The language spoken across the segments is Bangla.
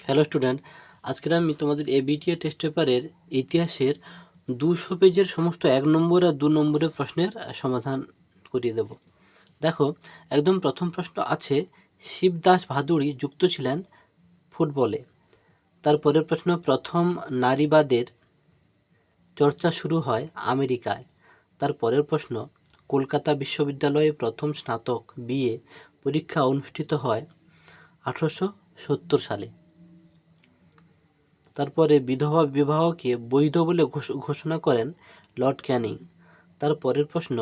হ্যালো স্টুডেন্ট, আজকে আমি তোমাদের এবিটিএ টেস্ট পেপারের ইতিহাসের 200 পেজের সমস্ত 1 নম্বর আর 2 নম্বরের প্রশ্নের সমাধান করিয়ে দেব। দেখো, একদম প্রথম প্রশ্ন আছে, শিবদাস ভাদুড়ি যুক্ত ছিলেন ফুটবলে। তারপরের প্রশ্ন, প্রথম নারীবাদের চর্চা শুরু হয় আমেরিকায়। তারপরের প্রশ্ন, কলকাতা বিশ্ববিদ্যালয়ে প্রথম স্নাতক বিএ পরীক্ষা অনুষ্ঠিত হয় 1870 সালে। তারপরে বিধবা বিবাহকে বৈধ বলে ঘোষণা করেন লর্ড ক্যানিং। তারপরের প্রশ্ন,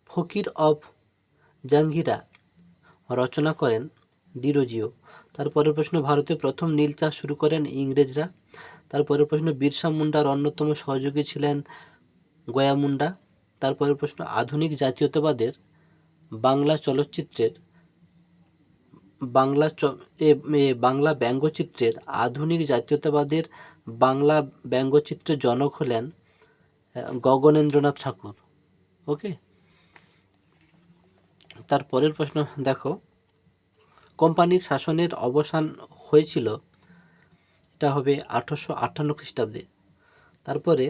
ফকির অফ জাঙ্গিরা রচনা করেন ডিরোজিও। তারপরের প্রশ্ন, ভারতে প্রথম নীল চাষ শুরু করেন ইংরেজরা। তারপরের প্রশ্ন, বিরসা মুন্ডার অন্যতম সহযোগী ছিলেন গয়া মুন্ডা। তারপরের প্রশ্ন, আধুনিক জাতীয়তাবাদের বাংলা চলচ্চিত্রের বাংলা ব্যঙ্গচিত্রের আধুনিক জাতীয়তাবাদের বাংলা ব্যঙ্গচিত্রের জনক হলেন গগনেন্দ্রনাথ ঠাকুর। ওকে, তারপরের প্রশ্ন দেখো, কোম্পানির শাসনের অবসান হয়েছিল, এটা হবে 1858 খ্রিস্টাব্দে। তারপরে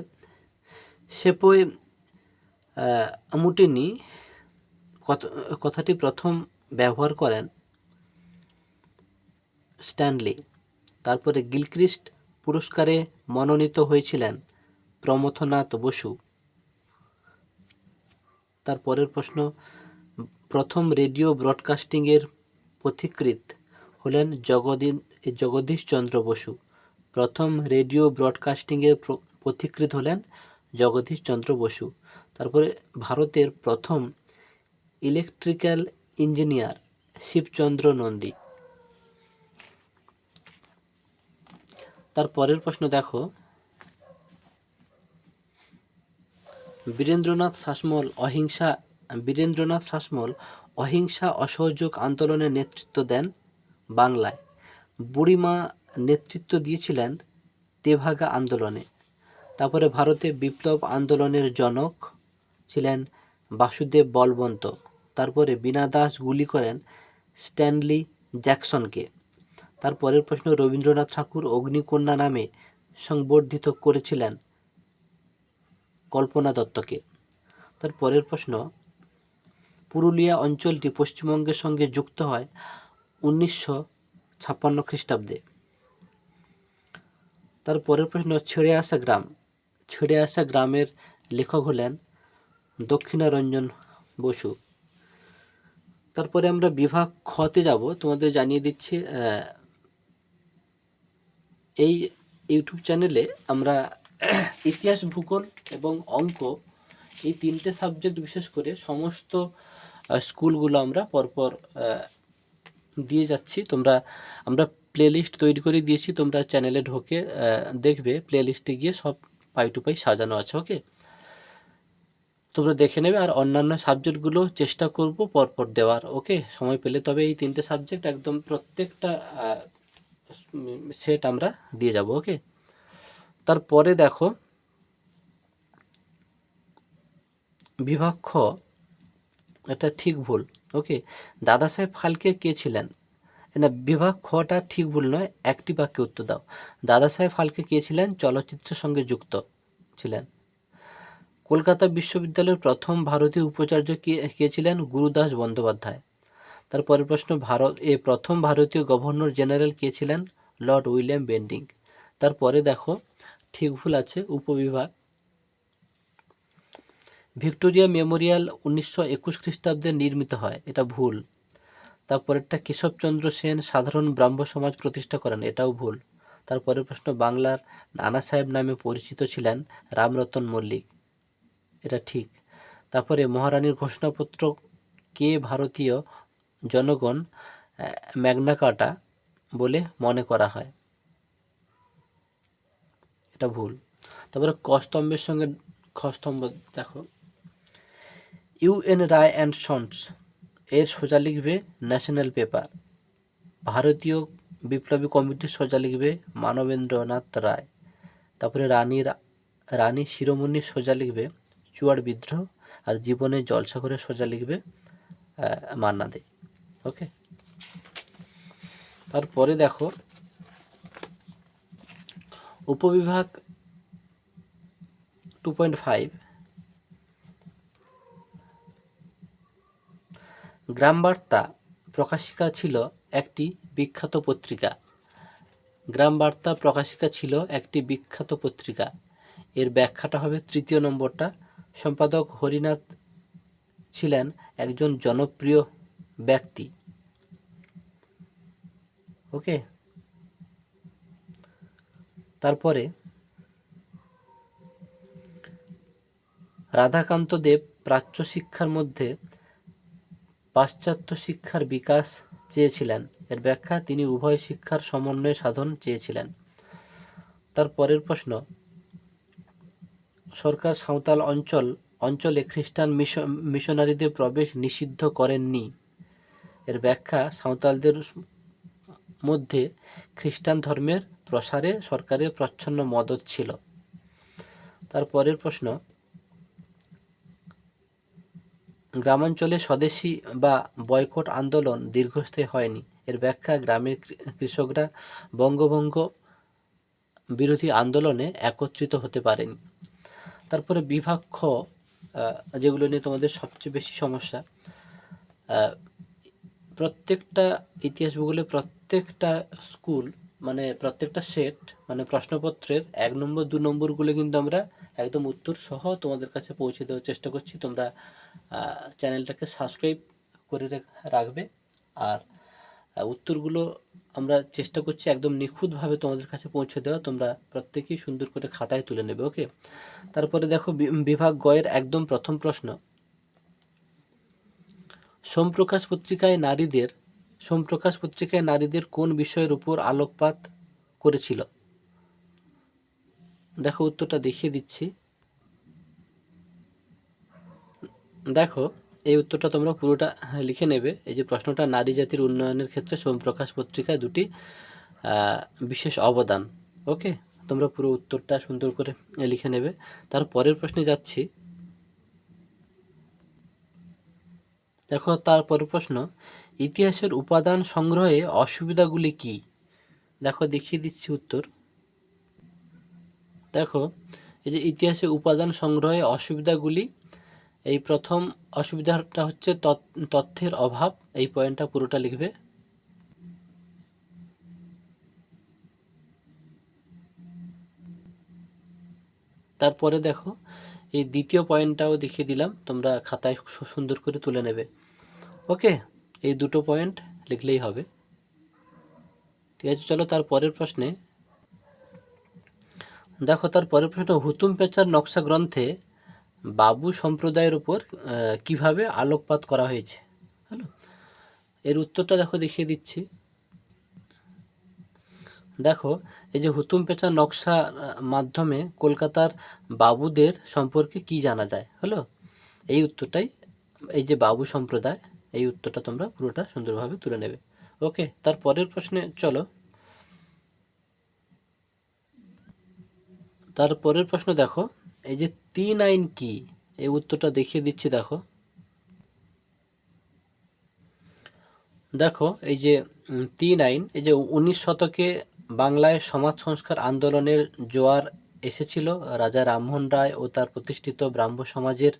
সেপোয় মুটিনি কথাটি প্রথম ব্যবহার করেন স্ট্যানলি। তারপরে গিলক্রিস্ট পুরস্কারে মনোনীত হয়েছিলেন প্রমথনাথ বসু। তারপরের প্রশ্ন, প্রথম রেডিও ব্রডকাস্টিংয়ের পথিকৃৎ হলেন জগদীশচন্দ্র বসু। প্রথম রেডিও ব্রডকাস্টিংয়ের পথিকৃৎ হলেন জগদীশচন্দ্র বসু। তারপরে ভারতের প্রথম ইলেকট্রিক্যাল ইঞ্জিনিয়ার শিবচন্দ্র নন্দী। তারপরের প্রশ্ন দেখো, বীরেন্দ্রনাথ শাসমল অহিংসা অসহযোগ আন্দোলনের নেতৃত্ব দেন বাংলায়। বুড়িমা নেতৃত্ব দিয়েছিলেন তেভাগা আন্দোলনে। তারপরে ভারতে বিপ্লব আন্দোলনের জনক ছিলেন বাসুদেব বলবন্ত। তারপরে বীণা দাস গুলি করেন স্ট্যানলি জ্যাকসনকে। তারপরের প্রশ্ন, রবীন্দ্রনাথ ঠাকুর অগ্নিকন্যা নামে সংবর্ধিত করেছিলেন কল্পনা দত্তকে। তারপরের প্রশ্ন, পুরুলিয়া অঞ্চলটি পশ্চিমবঙ্গের সঙ্গে যুক্ত হয় 1956 খ্রিস্টাব্দে। তারপরের প্রশ্ন, ছেড়ে আসা গ্রামের লেখক হলেন দক্ষিণারঞ্জন বসু। তারপরে আমরা বিভাগ খতে যাব। তোমাদের জানিয়ে দিচ্ছি, এই ইউটিউব চ্যানেলে আমরা ইতিহাস, ভূগোল এবং অঙ্ক, এই 3টে সাবজেক্ট বিশেষ করে সমস্ত স্কুলগুলো আমরা পরপর দিয়ে যাচ্ছি। আমরা প্লেলিস্ট তৈরি করে দিয়েছি, তোমরা চ্যানেলে ঢোকে দেখবে, প্লেলিস্টে গিয়ে সব পাই টু পাই সাজানো আছে। ওকে, তোমরা দেখে নেবে। আর অন্যান্য সাবজেক্টগুলো চেষ্টা করব পরপর দেওয়ার, ওকে, সময় পেলে। তবে এই 3টে সাবজেক্ট একদম প্রত্যেকটা সেট আমরা দিয়ে যাব। ওকে, তারপরে দেখো, বিভাগ খ, এটা ঠিক ভুল। ওকে, দাদা সাহেব ফালকে কে ছিলেন? না, বিভাগ খটা ঠিক ভুল নয়, একটি বাক্যে উত্তর দাও। দাদা সাহেব ফালকে কে ছিলেন? চলচ্চিত্রের সঙ্গে যুক্ত ছিলেন। কলকাতা বিশ্ববিদ্যালয়ের প্রথম ভারতীয় উপাচার্য কে ছিলেন? গুরুদাস বন্দ্যোপাধ্যায়। তারপরের প্রশ্ন, প্রথম ভারতীয় গভর্নর জেনারেল কে ছিলেন? Lord William Bentinck. তারপরে দেখো, ঠিক ভুল আছে উপবিভাগ। ভিক্টোরিয়া মেমোরিয়াল 1921 খ্রিস্টাব্দে নির্মিত হয়, এটা ভুল। তারপরেরটা, কেশবচন্দ্র সেন সাধারণ ব্রাহ্ম সমাজ প্রতিষ্ঠা করেন, এটাও ভুল। তারপরের প্রশ্ন, বাংলার নানা সাহেব নামে পরিচিত ছিলেন রামরতন মল্লিক, এটা ঠিক। তারপরে মহারানীর ঘোষণাপত্র কে ভারতীয় জনগণ ম্যাগনা কার্টা বলে মনে করা হয়, এটা ভুল। তারপরে কস্তম্ভের সঙ্গে খস্তম্ভ দেখো, ইউএন রায় অ্যান্ড সন্স এর সোজা লিখবে ন্যাশনাল পেপার। ভারতীয় বিপ্লবী কমিটির সোজা লিখবে মানবেন্দ্রনাথ রায়। তারপরে রানী শিরোমণির সোজা লিখবে চুয়াড় বিদ্রোহ। আর জীবনের জলসাঘরের সোজা লিখবে মান্না দে। ওকে, তারপরে দেখো উপবিভাগ 2.5 গ্রাম বার্তা প্রকাশিকা ছিল একটি বিখ্যাত পত্রিকা। গ্রাম বার্তা প্রকাশিকা ছিল একটি বিখ্যাত পত্রিকা। এর ব্যাখ্যাটা হবে তৃতীয় নম্বরটা। সম্পাদক হরিনাথ ছিলেন একজন জনপ্রিয় ব্যক্তি। ওকে, তারপরে রাধাকান্ত দেব প্রাচ্য শিক্ষার মধ্যে পাশ্চাত্য শিক্ষার বিকাশ চেয়েছিলেন। এর ব্যাখ্যা তিনি উভয় শিক্ষার সমন্বয় সাধন চেয়েছিলেন। তারপরের প্রশ্ন, সরকার সাঁওতাল অঞ্চলে খ্রিস্টান মিশনারিদের প্রবেশ নিষিদ্ধ করেননি। এর ব্যাখ্যা সাঁওতালদের মধ্যে খ্রিস্টান ধর্মের প্রসারে সরকারের প্রচ্ছন্ন মদত ছিল। তারপরের প্রশ্ন, গ্রামাঞ্চলে স্বদেশী বা বয়কট আন্দোলন দীর্ঘস্থায়ী হয়নি। এর ব্যাখ্যা গ্রামের কৃষকরা বঙ্গভঙ্গ বিরোধী আন্দোলনে একত্রিত হতে পারেনি। তারপরে বিভাগ খ, যেগুলো নিয়ে তোমাদের সবচেয়ে বেশি সমস্যা, প্রত্যেকটা ইতিহাস ভূগোলে প্রত্যেকটা স্কুল মানে প্রত্যেকটা সেট মানে প্রশ্নপত্রের 1 নম্বর 2 নম্বরগুলো কিন্তু আমরা একদম উত্তর সহ তোমাদের কাছে পৌঁছে দেওয়ার চেষ্টা করছি। তোমরা চ্যানেলটাকে সাবস্ক্রাইব করে রাখবে। আর উত্তরগুলো আমরা চেষ্টা করছি একদম নিখুঁতভাবে তোমাদের কাছে পৌঁছে দেওয়া। তোমরা প্রত্যেকেই সুন্দর করে খাতায় তুলে নেবে। ওকে, তারপরে দেখো বিভাগ গ এর একদম প্রথম প্রশ্ন, সোমপ্রকাশ পত্রিকায় নারীদের কোন বিষয়ের উপর আলোকপাত করেছিল? দেখো উত্তরটা দেখিয়ে দিচ্ছি। দেখো এই উত্তরটা তোমরা পুরোটা লিখে নেবে। এই যে প্রশ্নটা, নারী জাতির উন্নয়নের ক্ষেত্রে সোমপ্রকাশ পত্রিকায় দুটি বিশেষ অবদান। ওকে, তোমরা পুরো উত্তরটা সুন্দর করে লিখে নেবে। তার পরের প্রশ্নে যাচ্ছি। দেখো তারপরের প্রশ্ন, ইতিহাসের উপাদান সংগ্রহে অসুবিধাগুলি কি? দেখো দেখিয়ে দিচ্ছি উত্তর। দেখো এই যে ইতিহাসে উপাদান সংগ্রহে অসুবিধাগুলি, এই প্রথম অসুবিধাটা হচ্ছে তথ্যের অভাব। এই পয়েন্টটা পুরোটা লিখবে। তারপরে দেখো এই দ্বিতীয় পয়েন্টটাও দেখিয়ে দিলাম, তোমরা খাতায় সুন্দর করে তুলে নেবে। ওকে, এই দুটো পয়েন্ট লিখলেই হবে। ঠিক আছে, চলো তার পরের প্রশ্নে। দেখো তার পরের প্রশ্ন, হুতুম প্যাঁচার নকশা গ্রন্থে বাবু সম্প্রদায়ের উপর কিভাবে আলোকপাত করা হয়েছে? হ্যালো, এর উত্তরটা দেখো দেখিয়ে দিচ্ছি। দেখো এই যে হুতুম প্যাঁচার নকশা মাধ্যমে কলকাতার বাবুদের সম্পর্কে কি জানা যায়? হলো এই উত্তরটাই, এই যে বাবু সম্প্রদায়, এই উত্তরটা তোমরা পুরোটা সুন্দরভাবে তুলে নেবে। ওকে, তার পরের প্রশ্নে চলো। তার পরের প্রশ্ন দেখো, এই যে 3 আইন কি? এই উত্তরটা দেখিয়ে দিচ্ছি। দেখো দেখো এই যে 3 আইন, এই যে 19 শতকে বাংলায় সমাজ সংস্কার আন্দোলনের জোয়ার এসেছিল। রাজা রামমোহন রায় ও তার প্রতিষ্ঠিত ব্রাহ্ম সমাজের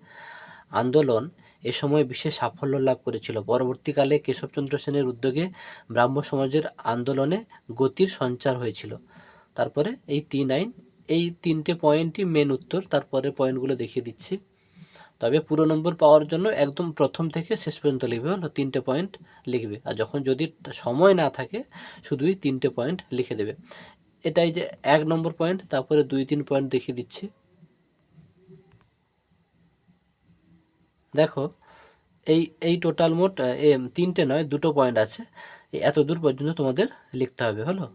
আন্দোলন এ সময় বিশেষ সাফল্য লাভ করেছিল। পরবর্তীকালে কেশবচন্দ্র সেনের উদ্যোগে ব্রাহ্ম সমাজের আন্দোলনে গতির সঞ্চার হয়েছিল। তারপরে এই 3 আইন, এই 3টে পয়েন্টই মেন উত্তর। তারপরে পয়েন্টগুলো দেখিয়ে দিচ্ছি। তবে পুরো নম্বর পাওয়ার জন্য একদম প্রথম থেকে শেষ পর্যন্ত লিখবে, হলো 3টে পয়েন্ট লিখবে। আর যখন যদি সময় না থাকে শুধুই 3টে পয়েন্ট লিখে দেবে। এটাই যে 1 নম্বর পয়েন্ট, তারপরে 2-3 পয়েন্ট দেখিয়ে দিচ্ছি। দেখো এই টোটাল মোট 3টে নয় 2টো পয়েন্ট আছে। এত দূর পর্যন্ত তোমাদের লিখতে হবে। হলো,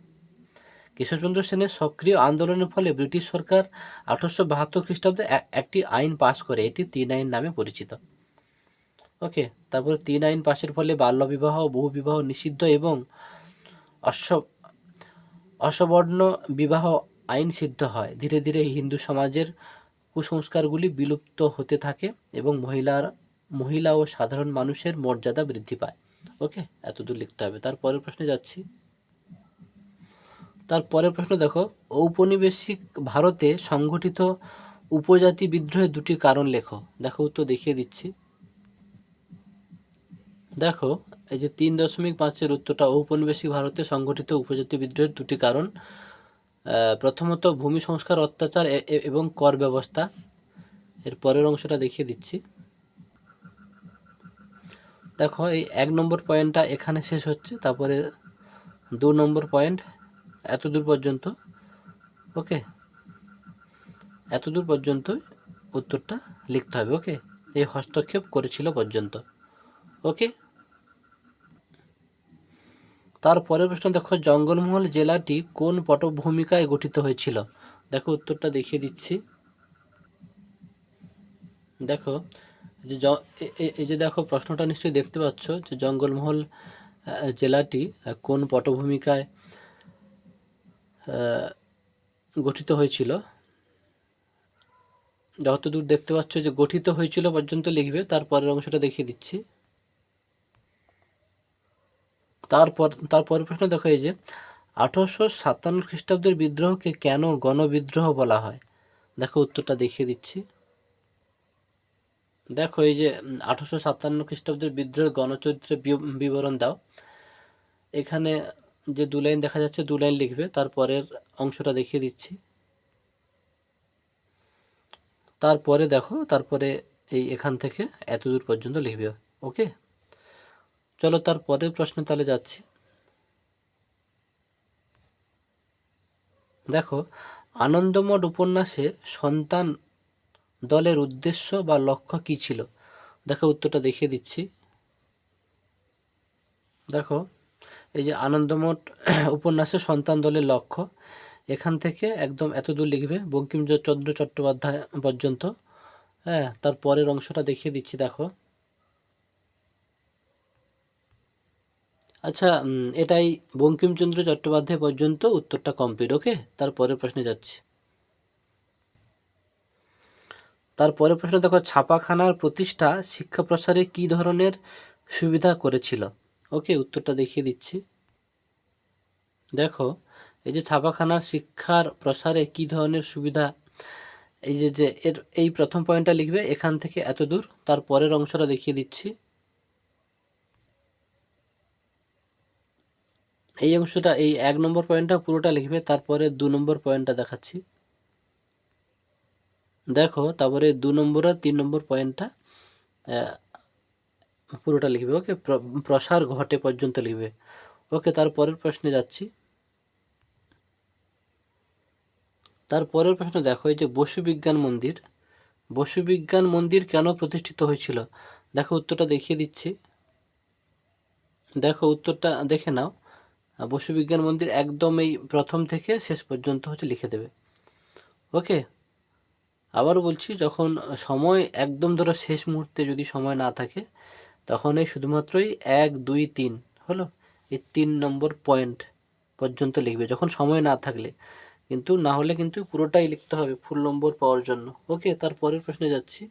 কেশবচন্দ্র সেনের সক্রিয় আন্দোলনের ফলে ব্রিটিশ সরকার 1872 খ্রিস্টাব্দে একটি আইন পাশ করে, এটি 3 আইন নামে পরিচিত। ওকে, তারপরে 3 আইন পাশের ফলে বাল্যবিবাহ, বহুবিবাহ নিষিদ্ধ এবং অসবর্ণ বিবাহ আইন সিদ্ধ হয়। ধীরে ধীরে হিন্দু সমাজের কুসংস্কারগুলি বিলুপ্ত হতে থাকে এবং মহিলা ও সাধারণ মানুষের মর্যাদা বৃদ্ধি পায়। ওকে, এতদূর লিখতে হবে। তারপরের প্রশ্নে যাচ্ছি। তারপরের প্রশ্ন দেখো, ঔপনিবেশিক ভারতে সংগঠিত উপজাতি বিদ্রোহের দুটি কারণ লেখো। দেখো উত্তর দেখিয়ে দিচ্ছি। দেখো এই যে 3.5-এর উত্তরটা, ঔপনিবেশিক ভারতে সংগঠিত উপজাতি বিদ্রোহের দুটি কারণ। প্রথমত ভূমি সংস্কার অত্যাচার এবং কর ব্যবস্থা। এর পরের অংশটা দেখিয়ে দিচ্ছি। দেখো এই 1 নম্বর পয়েন্টটা এখানে শেষ হচ্ছে, তারপরে 2 নম্বর পয়েন্ট এত দূর পর্যন্ত। ওকে, এত দূর পর্যন্ত উত্তরটা লিখতে হবে। ওকে, এই হস্তক্ষেপ করেছিল পর্যন্ত। ওকে, তারপরের প্রশ্ন দেখো, জঙ্গলমহল জেলাটি কোন পটভূমিকায় গঠিত হয়েছিল? দেখো উত্তরটা দেখিয়ে দিচ্ছি। দেখো এই যে দেখো প্রশ্নটা নিশ্চয়ই দেখতে পাচ্ছ যে জঙ্গলমহল জেলাটি কোন পটভূমিকায় গঠিত হয়েছিল। যতদূর দেখতে পাচ্ছ যে গঠিত হয়েছিল পর্যন্ত লিখবে, তারপরের অংশটা দেখিয়ে দিচ্ছি। তারপরের প্রশ্ন দেখো, এই যে 1857 খ্রিস্টাব্দের বিদ্রোহকে কেন গণবিদ্রোহ বলা হয়? দেখো উত্তরটা দেখিয়ে দিচ্ছি। দেখো এই যে 1857 খ্রিস্টাব্দের বিদ্রোহের গণচরিত্রের বিবরণ দাও। এখানে যে 2 লাইন দেখা যাচ্ছে, 2 লাইন লিখবে, তারপরের অংশটা দেখিয়ে দিচ্ছি। তারপরে দেখো, তারপরে এখান থেকে এত দূর পর্যন্ত লিখবে। ওকে, চলো তারপরের প্রশ্নে তাহলে যাচ্ছি। দেখো, আনন্দমঠ উপন্যাসে সন্তান দলের উদ্দেশ্য বা লক্ষ্য কী ছিল? দেখো উত্তরটা দেখিয়ে দিচ্ছি। দেখো এই যে আনন্দমঠ উপন্যাসে সন্তান দলের লক্ষ্য, এখান থেকে একদম এত দূর লিখবে, বঙ্কিমচন্দ্র চট্টোপাধ্যায় পর্যন্ত। হ্যাঁ, তার পরের অংশটা দেখিয়ে দিচ্ছি। দেখো আচ্ছা, এটাই বঙ্কিমচন্দ্র চট্টোপাধ্যায় পর্যন্ত উত্তরটা কমপ্লিট। ওকে, তারপরের প্রশ্নে যাচ্ছি। তারপরের প্রশ্ন দেখো, ছাপাখানার প্রতিষ্ঠা শিক্ষা প্রসারে কী ধরনের সুবিধা করেছিল? ওকে, উত্তরটা দেখিয়ে দিচ্ছি। দেখো এই যে ছাপাখানার শিক্ষার প্রসারে কী ধরনের সুবিধা, এই যে এই প্রথম পয়েন্টটা লিখবে, এখান থেকে এত দূর, তার পরের অংশটা দেখিয়ে দিচ্ছি। এই অংশটা, এই 1 নম্বর পয়েন্টটা পুরোটা লিখবে, তারপরে 2 নম্বর পয়েন্টটা দেখাচ্ছি। দেখো তারপরে 2 নম্বর আর 3 নম্বর পয়েন্টটা পুরোটা লিখবে। ওকে, প্রসার ঘটে পর্যন্ত লিখবে। ওকে, তারপরের প্রশ্নে যাচ্ছি। তারপরের প্রশ্ন দেখো, এই যে বসু বিজ্ঞান মন্দির কেন প্রতিষ্ঠিত হয়েছিল? দেখো উত্তরটা দেখিয়ে দিচ্ছি। দেখো উত্তরটা দেখে নাও। বসু বিজ্ঞান মন্দির একদম এই প্রথম থেকে শেষ পর্যন্ত লিখে দেবে। ওকে, আবারও বলছি, যখন সময় একদম ধরো শেষ মুহূর্তে যদি সময় না থাকে, তখন এই শুধুমাত্রই 1, 2, 3 হলো, এই 3 নম্বর পয়েন্ট পর্যন্ত লিখবে যখন সময় না থাকলে, কিন্তু না হলে কিন্তু পুরোটাই লিখতে হবে ফুল নম্বর পাওয়ার জন্য। ওকে, তারপরের প্রশ্নে যাচ্ছি।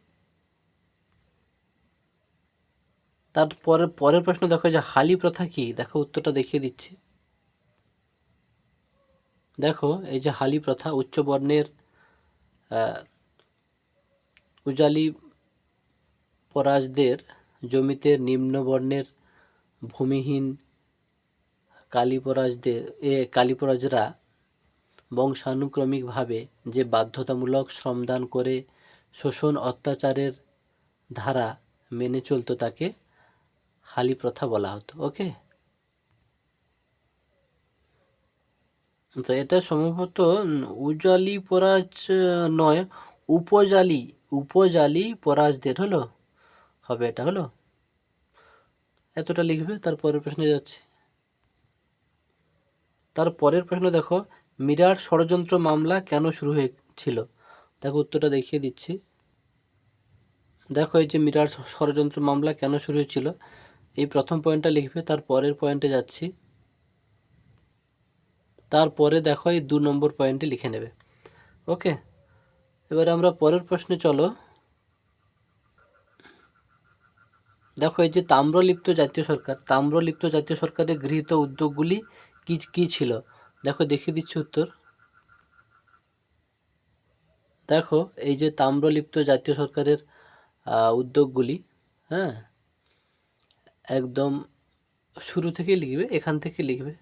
পরের প্রশ্ন দেখো, যে হালি প্রথা কি? দেখো উত্তরটা দেখিয়ে দিচ্ছি। দেখো এই যে হালি প্রথা, উচ্চ বর্ণের উজালি পরাজদের জমিতে নিম্ন বর্ণের ভূমিহীন কালীপরাজরা বংশানুক্রমিকভাবে যে বাধ্যতামূলক শ্রমদান করে শোষণ অত্যাচারের ধারা মেনে চলত, তাকে হালি প্রথা বলা হতো। ওকে, তো এটা সম্ভবত উজালি পরাজ নয়, উপজালি পরাজদের হবে এটা। এতটা লিখবে, তারপরের প্রশ্নে যাচ্ছি। তারপরের প্রশ্ন দেখো, মিরাট ষড়যন্ত্র মামলা কেন শুরু হয়েছিল? দেখো উত্তরটা দেখিয়ে দিচ্ছি। দেখো এই যে মিরাট ষড়যন্ত্র মামলা কেন শুরু হয়েছিল, এই প্রথম পয়েন্টটা লিখবে, তার পরের পয়েন্টে যাচ্ছি। তারপরে দেখো এই 2 নম্বর পয়েন্টে লিখে নেবে। ওকে, এবারে আমরা পরের প্রশ্নে চলো। দেখো এই যে তাম্রলিপ্ত জাতীয় সরকারের গৃহীত উদ্যোগগুলি কি ছিল? দেখো দেখিয়ে দিচ্ছি উত্তর। দেখো এই যে তাম্রলিপ্ত জাতীয় সরকারের উদ্যোগগুলি, হ্যাঁ, একদম শুরু থেকেই লিখবে, এখান থেকে লিখবে।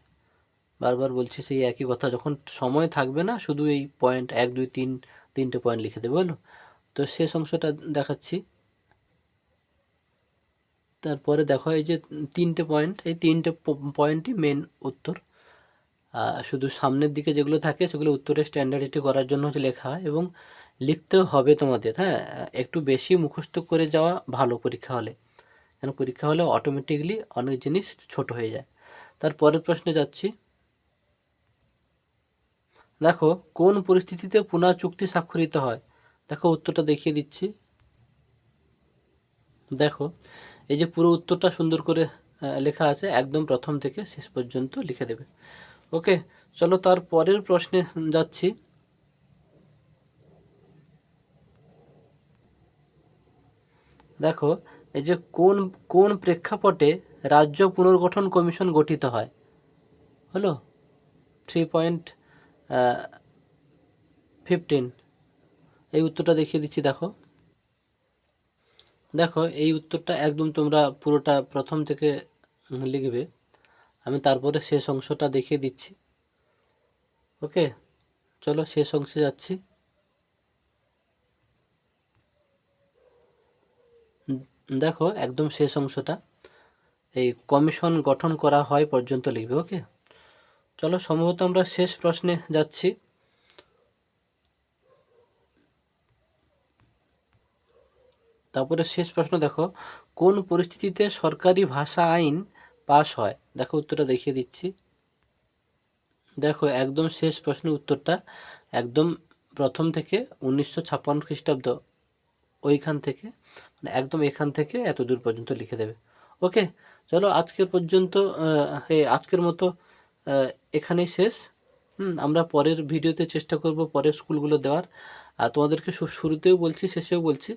বারবার বলছি সেই একই কথা, যখন সময় থাকবে না শুধু এই পয়েন্ট 1 2 3 তিনটে পয়েন্ট লিখে দেবে, হলো। তো শেষ অংশটা দেখাচ্ছি। তারপরে দেখো এই যে তিনটে পয়েন্ট, এই তিনটে পয়েন্টই মেন উত্তর। শুধু সামনের দিকে যেগুলো থাকে সেগুলো উত্তরের স্ট্যান্ডার্ডিটি করার জন্য হচ্ছে লেখা হয়, এবং লিখতেও হবে তোমাদের, হ্যাঁ। একটু বেশি মুখস্থ করে যাওয়া ভালো পরীক্ষা হলে, কেন পরীক্ষা হলে অটোমেটিকলি অনেক জিনিস ছোট হয়ে যায়। তারপরের প্রশ্নে যাচ্ছি। দেখো কোন পরিস্থিতিতে পুনঃ চুক্তি স্বাক্ষরিত হয়? দেখো উত্তরটা দেখিয়ে দিচ্ছি। দেখো এই যে পুরো উত্তরটা সুন্দর করে লেখা আছে, একদম প্রথম থেকে শেষ পর্যন্ত লিখে দেবে। ওকে, চলো তার পরের প্রশ্নে যাচ্ছি। দেখো এই যে কোন কোন প্রেক্ষাপটে রাজ্য পুনর্গঠন কমিশন গঠিত হয়? হলো 3.15, এই উত্তরটা দেখিয়ে দিচ্ছি। দেখো দেখো এই উত্তরটা একদম তোমরা পুরোটা প্রথম থেকে লিখবে, আমি তারপরে শেষ অংশটা দেখিয়ে দিচ্ছি। ওকে, চলো শেষ অংশে যাচ্ছি। দেখো একদম শেষ অংশটা, এই কমিশন গঠন করা হয় পর্যন্ত লিখবে। ওকে, চলো সম্ভবত আমরা শেষ প্রশ্নে যাচ্ছি। তারপরে শেষ প্রশ্ন, দেখো কোন পরিস্থিতিতে সরকারি ভাষা আইন পাস হয়? দেখো উত্তরটা দেখিয়ে দিচ্ছি। দেখো একদম শেষ প্রশ্নের উত্তরটা একদম প্রথম থেকে 1956 খ্রিস্টাব্দ, ওইখান থেকে মানে একদম এখান থেকে এত দূর পর্যন্ত লিখে দেবে। ওকে, চলো আজকের পর্যন্ত আজকের মতো এখানেই শেষ। আমরা পরের ভিডিওতে চেষ্টা করব পরের স্কুলগুলো দেওয়ার। আর তোমাদেরকে শুরুতেও বলছি শেষেও বলছি,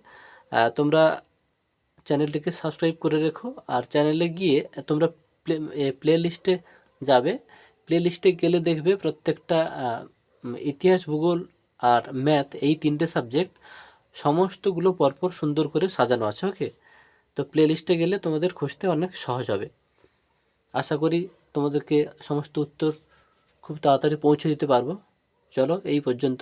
তোমরা চ্যানেলটিকে সাবস্ক্রাইব করে রেখো। আর চ্যানেলে গিয়ে তোমরা প্লে লিস্টে যাবে, প্লে লিস্টে গেলে দেখবে প্রত্যেকটা ইতিহাস, ভূগোল আর ম্যাথ, এই তিনটে সাবজেক্ট সমস্তগুলো পরপর সুন্দর করে সাজানো আছে। ওকে, তো প্লে লিস্টে গেলে তোমাদের খুঁজতে অনেক সহজ হবে। আশা করি তোমাদেরকে সমস্ত উত্তর খুব তাড়াতাড়ি পৌঁছে দিতে পারবো। চলো এই পর্যন্ত।